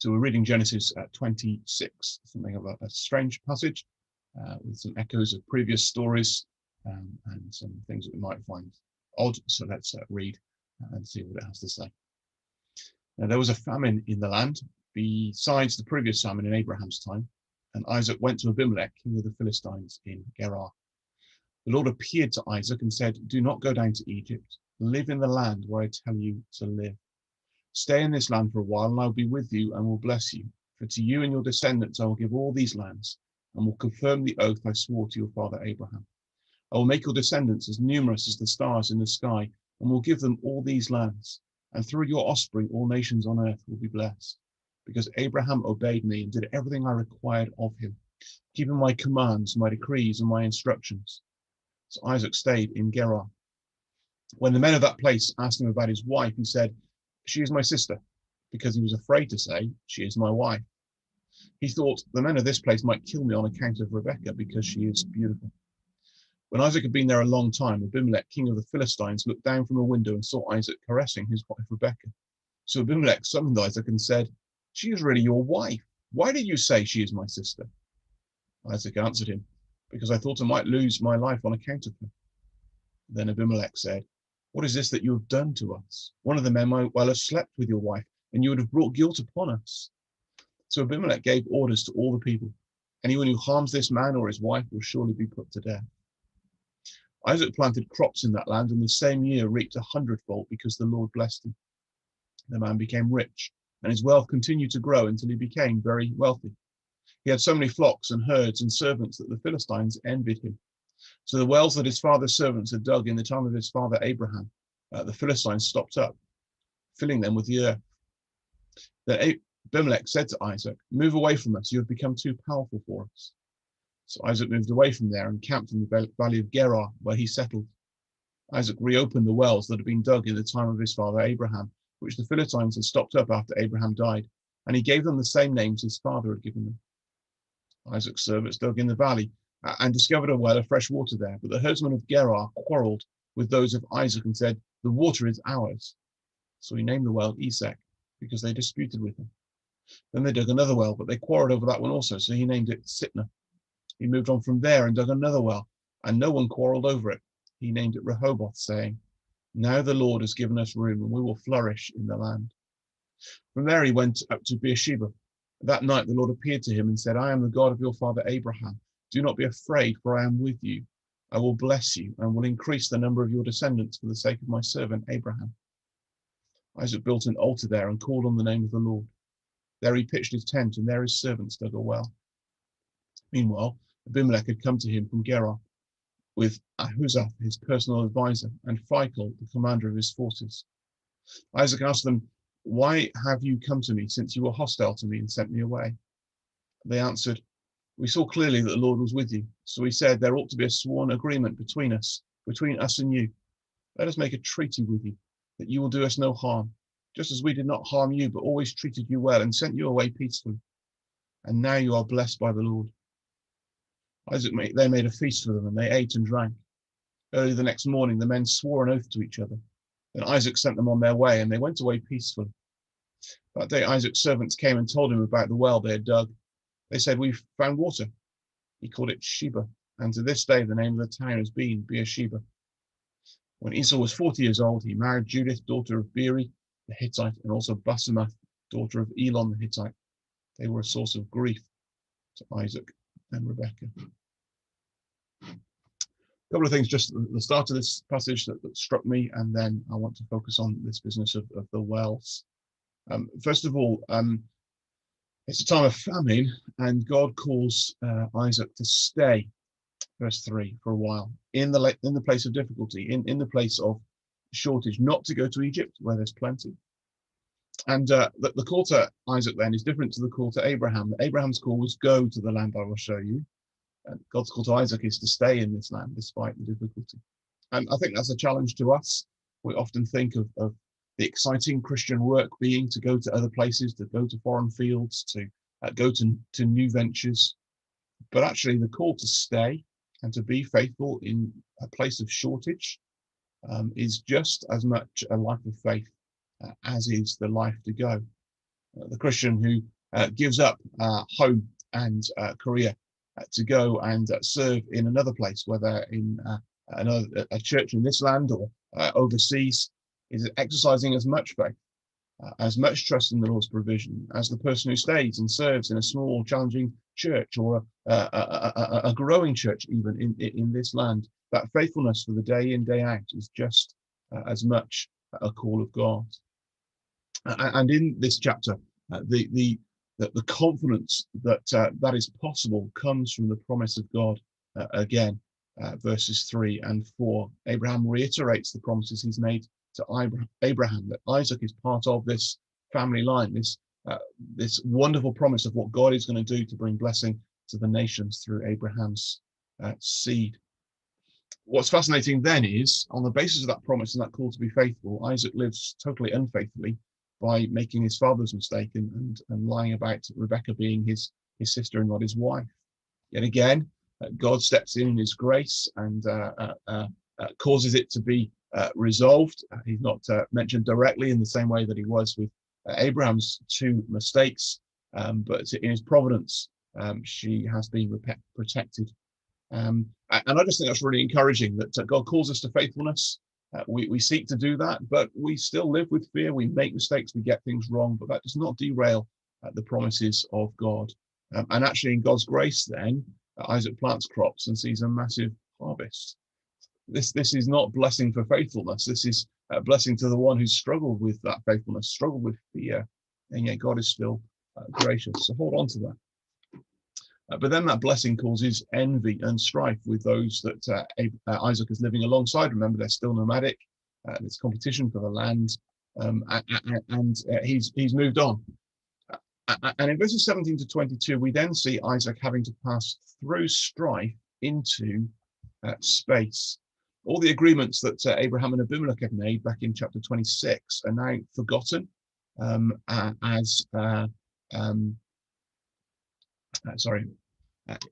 So we're reading Genesis 26, something of a strange passage with some echoes of previous stories and some things that we might find odd. So let's read and see what it has to say. Now, there was a famine in the land besides the previous famine in Abraham's time, and Isaac went to Abimelech, king of the Philistines, in Gerar. The Lord appeared to Isaac and said, "Do not go down to Egypt. Live in the land where I tell you to live. Stay in this land for a while, and I will be with you and will bless you. For to you and your descendants I will give all these lands, and will confirm the oath I swore to your father Abraham. I will make your descendants as numerous as the stars in the sky, and will give them all these lands. And through your offspring all nations on earth will be blessed. Because Abraham obeyed me and did everything I required of him, keeping my commands, my decrees, and my instructions." So Isaac stayed in Gerar. When the men of that place asked him about his wife, he said, "She is my sister," because he was afraid to say, "She is my wife." He thought, "The men of this place might kill me on account of Rebekah, because she is beautiful." When Isaac had been there a long time, Abimelech, king of the Philistines, looked down from a window and saw Isaac caressing his wife Rebekah. So Abimelech summoned Isaac and said, "She is really your wife. Why did you say she is my sister?" Isaac answered him, "Because I thought I might lose my life on account of her." Then Abimelech said, "What is this that you have done to us? One of the men might well have slept with your wife, and you would have brought guilt upon us." So Abimelech gave orders to all the people, "Anyone who harms this man or his wife will surely be put to death." Isaac planted crops in that land, and the same year reaped 100-fold, because the Lord blessed him. The man became rich, and his wealth continued to grow until he became very wealthy. He had so many flocks and herds and servants that the Philistines envied him. So the wells that his father's servants had dug in the time of his father Abraham, the Philistines stopped up, filling them with the earth. Then Abimelech said to Isaac, "Move away from us, you have become too powerful for us." So Isaac moved away from there and camped in the valley of Gerar, where he settled. Isaac reopened the wells that had been dug in the time of his father Abraham, which the Philistines had stopped up after Abraham died, and he gave them the same names his father had given them. Isaac's servants dug in the valley and discovered a well of fresh water there, but the herdsmen of Gerar quarreled with those of Isaac and said, "The water is ours." So he named the well Esek, because they disputed with him. Then they dug another well, but they quarreled over that one also, so he named it Sitnah. He moved on from there and dug another well, and no one quarreled over it. He named it Rehoboth, saying, "Now the Lord has given us room, and we will flourish in the land." From there he went up to Beersheba. That night the Lord appeared to him and said, "I am the God of your father Abraham. Do not be afraid, for I am with you. I will bless you and will increase the number of your descendants for the sake of my servant Abraham." Isaac built an altar there and called on the name of the Lord. There he pitched his tent, and there his servants dug a well. Meanwhile, Abimelech had come to him from Gerar with Ahuzzath, his personal advisor, and Phicol, the commander of his forces. Isaac asked them, "Why have you come to me, since you were hostile to me and sent me away?" They answered, "We saw clearly that the Lord was with you. So we said, there ought to be a sworn agreement between us and you. Let us make a treaty with you, that you will do us no harm, just as we did not harm you, but always treated you well and sent you away peacefully. And now you are blessed by the Lord." They made a feast for them, and they ate and drank. Early the next morning, the men swore an oath to each other. Then Isaac sent them on their way, and they went away peacefully. That day, Isaac's servants came and told him about the well they had dug. They said, "We've found water." He called it Sheba, and to this day the name of the town has been Beersheba. When Esau was 40 years old, he married Judith, daughter of Beeri the Hittite, and also Basemath, daughter of Elon the Hittite. They were a source of grief to Isaac and Rebekah. A couple of things just at the start of this passage that struck me, and then I want to focus on this business of the wells. First of all, it's a time of famine, and God calls Isaac to stay, verse 3, for a while, in the place of difficulty, in the place of shortage, not to go to Egypt, where there's plenty. And the call to Isaac then is different to the call to Abraham. Abraham's call was, "Go to the land I will show you." And God's call to Isaac is to stay in this land despite the difficulty. And I think that's a challenge to us. We often think of the exciting Christian work being to go to other places, to go to foreign fields, to go to new ventures. But actually the call to stay and to be faithful in a place of shortage is just as much a life of faith as is the life to go. the Christian who gives up home and career to go and serve in another place, whether in a church in this land or overseas, is exercising as much faith, as much trust in the Lord's provision as the person who stays and serves in a small, challenging church or a growing church, even in this land. That faithfulness for the day in, day out is just as much a call of God. And in this chapter, the confidence that that is possible comes from the promise of God. Again, verses 3 and 4. Abraham reiterates the promises he's made to Abraham, that Isaac is part of this family line, this wonderful promise of what God is going to do to bring blessing to the nations through Abraham's seed. What's fascinating then is, on the basis of that promise and that call to be faithful, Isaac lives totally unfaithfully by making his father's mistake and lying about Rebekah being his sister and not his wife. Yet again, God steps in his grace and causes it to be resolved. He's not mentioned directly in the same way that he was with Abraham's two mistakes, but in his providence, she has been protected. And I just think that's really encouraging that God calls us to faithfulness. We seek to do that, but we still live with fear. We make mistakes, we get things wrong, but that does not derail the promises of God. And actually, in God's grace, then Isaac plants crops and sees a massive harvest. This is not blessing for faithfulness. This is a blessing to the one who's struggled with that faithfulness, struggled with fear, and yet God is still gracious. So hold on to that. But then that blessing causes envy and strife with those that Isaac is living alongside. Remember, they're still nomadic. There's competition for the land, and he's moved on. And in verses 17 to 22, we then see Isaac having to pass through strife into space. All the agreements that Abraham and Abimelech had made back in chapter 26 are now forgotten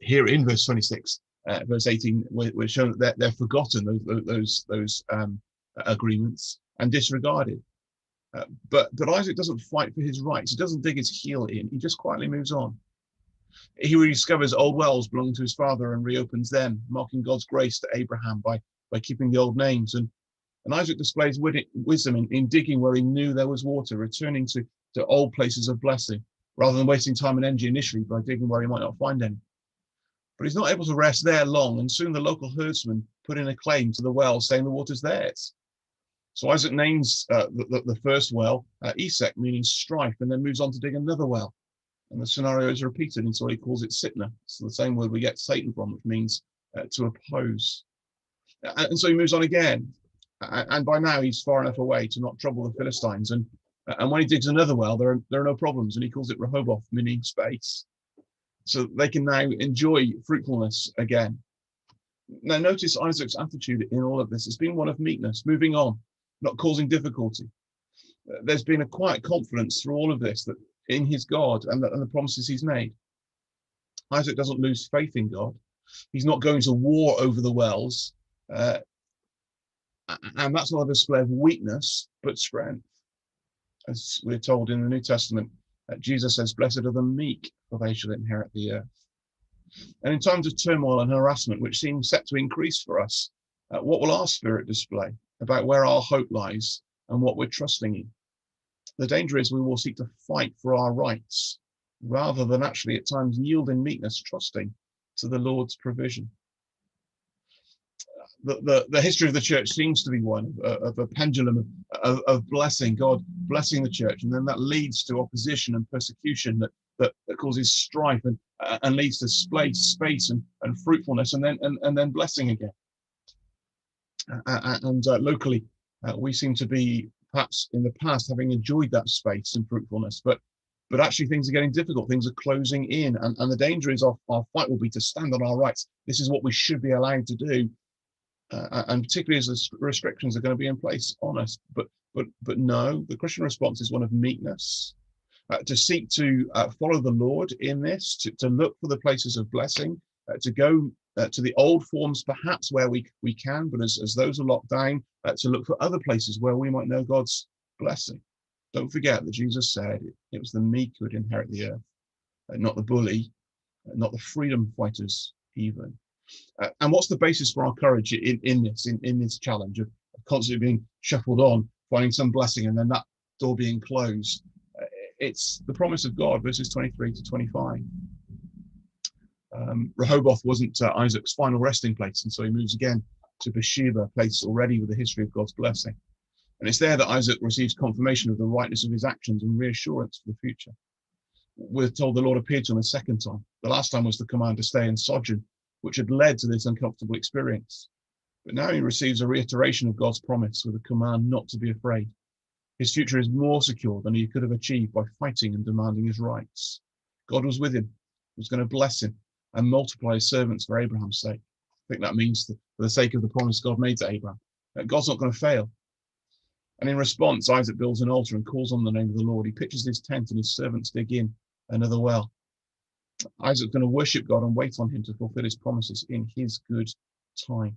here in verse 26, verse 18, we're shown that they're forgotten, those agreements, and disregarded. But Isaac doesn't fight for his rights. He doesn't dig his heel in. He just quietly moves on. He rediscovers old wells belonging to his father and reopens them, marking God's grace to Abraham by keeping the old names. And Isaac displays wisdom in digging where he knew there was water, returning to old places of blessing, rather than wasting time and energy initially by digging where he might not find any. But he's not able to rest there long, and soon the local herdsman put in a claim to the well, saying the water's theirs. So Isaac names the first well Esek, meaning strife, and then moves on to dig another well. And the scenario is repeated, and so he calls it Sitna. It's the same word we get Satan from, which means to oppose. And so he moves on again. And by now he's far enough away to not trouble the Philistines. And when he digs another well, there are no problems, and he calls it Rehoboth, meaning space. So they can now enjoy fruitfulness again. Now notice Isaac's attitude in all of this has been one of meekness, moving on, not causing difficulty. There's been a quiet confidence through all of this that in his God and the promises he's made. Isaac doesn't lose faith in God. He's not going to war over the wells. And that's not a display of weakness, but strength. As we're told in the New Testament, Jesus says, "Blessed are the meek, for they shall inherit the earth." And in times of turmoil and harassment, which seem set to increase for us, what will our spirit display about where our hope lies and what we're trusting in? The danger is we will seek to fight for our rights, rather than actually at times yield in meekness, trusting to the Lord's provision. The history of the church seems to be one of a pendulum of blessing, God blessing the church, and then that leads to opposition and persecution that causes strife and leads to space and fruitfulness, and then blessing again. Locally, we seem to be perhaps in the past having enjoyed that space and fruitfulness, but actually things are getting difficult, things are closing in, and the danger is our fight will be to stand on our rights. This is what we should be allowed to do. And particularly as the restrictions are going to be in place on us. But no, the Christian response is one of meekness, to seek to follow the Lord in this, to look for the places of blessing, to go to the old forms perhaps where we can, but as those are locked down, to look for other places where we might know God's blessing. Don't forget that Jesus said it was the meek who would inherit the earth, not the bully, not the freedom fighters even. And what's the basis for our courage in this challenge of constantly being shuffled on, finding some blessing, and then that door being closed? It's the promise of God, verses 23 to 25. Rehoboth wasn't Isaac's final resting place, and so he moves again to Beersheba, a place already with a history of God's blessing. And it's there that Isaac receives confirmation of the rightness of his actions and reassurance for the future. We're told the Lord appeared to him a second time. The last time was the command to stay in sojourn, which had led to this uncomfortable experience. But now he receives a reiteration of God's promise with a command not to be afraid. His future is more secure than he could have achieved by fighting and demanding his rights. God was with him, was going to bless him and multiply his servants for Abraham's sake. I think that means for the sake of the promise God made to Abraham, that God's not going to fail. And in response, Isaac builds an altar and calls on the name of the Lord. He pitches his tent and his servants dig in another well. Isaac's going to worship God and wait on him to fulfill his promises in his good time.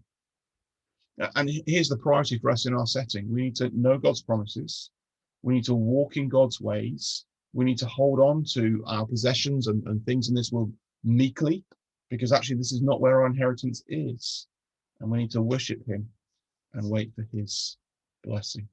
And here's the priority for us in our setting. We need to know God's promises. We need to walk in God's ways. We need to hold on to our possessions and things in this world meekly, because actually this is not where our inheritance is. And we need to worship him and wait for his blessing.